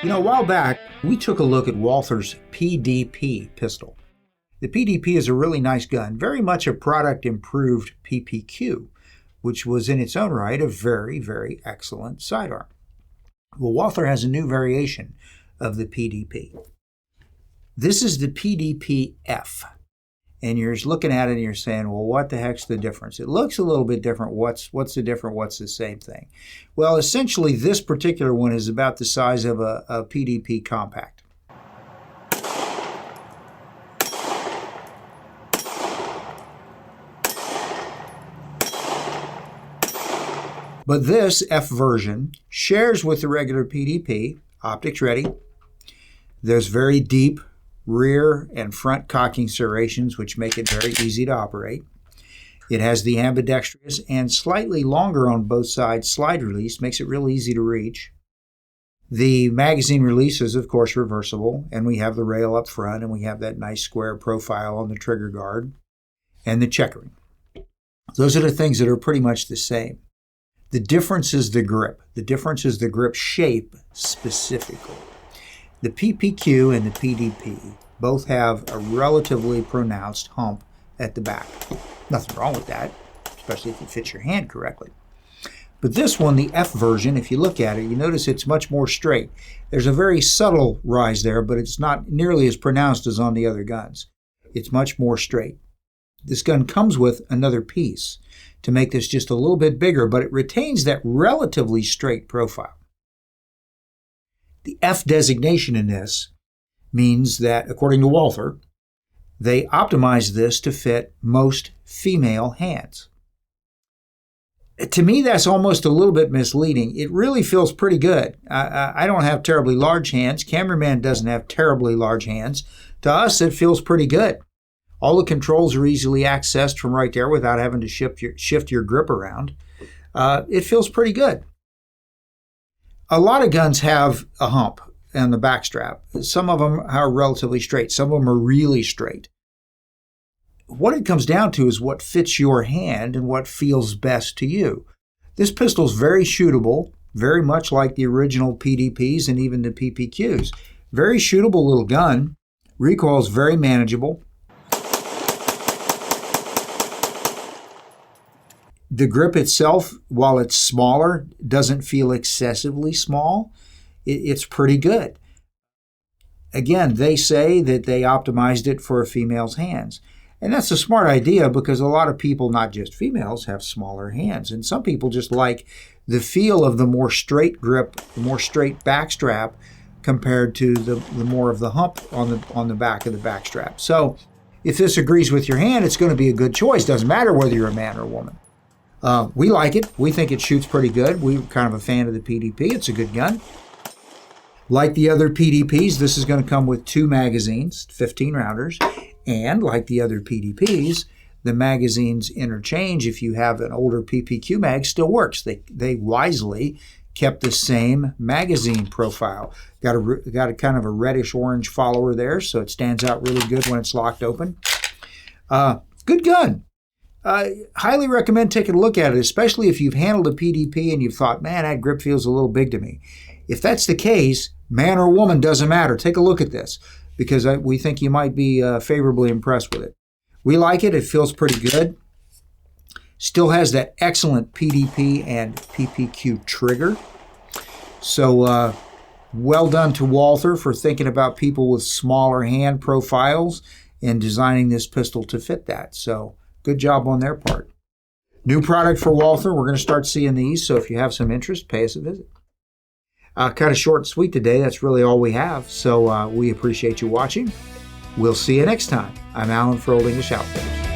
A while back, we took a look at Walther's PDP pistol. The PDP is a really nice gun, very much a product improved PPQ, which was in its own right a very, very excellent sidearm. Well, Walther has a new variation of the PDP. This is the PDP-F. And you're looking at it and you're saying, well, what the heck's the difference? It looks a little bit different. What's the different? What's the same thing? Well, essentially, this particular one is about the size of a PDP compact. But this F version shares with the regular PDP, optics ready. There's very deep rear and front cocking serrations, which make it very easy to operate. It has the ambidextrous and slightly longer on both sides slide release, makes it real easy to reach. The magazine release is, of course, reversible, and we have the rail up front, and we have that nice square profile on the trigger guard, and the checkering. Those are the things that are pretty much the same. The difference is the grip. The difference is the grip shape specifically. The PPQ and the PDP both have a relatively pronounced hump at the back. Nothing wrong with that, especially if it fits your hand correctly. But this one, the F version, if you look at it, you notice it's much more straight. There's a very subtle rise there, but it's not nearly as pronounced as on the other guns. It's much more straight. This gun comes with another piece to make this just a little bit bigger, but it retains that relatively straight profile. The F designation in this means that, according to Walther, they optimized this to fit most female hands. To me, that's almost a little bit misleading. It really feels pretty good. I don't have terribly large hands. Cameraman doesn't have terribly large hands. To us, it feels pretty good. All the controls are easily accessed from right there without having to shift your grip around. It feels pretty good. A lot of guns have a hump on the back strap. Some of them are relatively straight. Some of them are really straight. What it comes down to is what fits your hand and what feels best to you. This pistol is very shootable, very much like the original PDPs and even the PPQs. Very shootable little gun. Recoil is very manageable. The grip itself, while it's smaller, doesn't feel excessively small. It's pretty good. Again, they say that they optimized it for a female's hands. And that's a smart idea because a lot of people, not just females, have smaller hands. And some people just like the feel of the more straight grip, the more straight back strap compared to the more of the hump on the back of the back strap. So if this agrees with your hand, it's going to be a good choice. Doesn't matter whether you're a man or a woman. We like it. We think it shoots pretty good. We're kind of a fan of the PDP. It's a good gun. Like the other PDPs, this is going to come with 2 magazines, 15 rounders. And like the other PDPs, the magazines interchange. If you have an older PPQ mag, still works. They wisely kept the same magazine profile. Got a kind of a reddish-orange follower there, so it stands out really good when it's locked open. Good gun. Highly recommend taking a look at it, especially if you've handled a PDP and you've thought, man, that grip feels a little big to me. If that's the case, man or woman, doesn't matter. Take a look at this because we think you might be favorably impressed with it. We like it. It feels pretty good. Still has that excellent PDP and Ppq trigger. So well done to Walther for thinking about people with smaller hand profiles and designing this pistol to fit that. So good job on their part. New product for Walther. We're going to start seeing these, so if you have some interest, pay us a visit. Kind of short and sweet today. That's really all we have. So we appreciate you watching. We'll see you next time. I'm Alan for Old English Outfitters.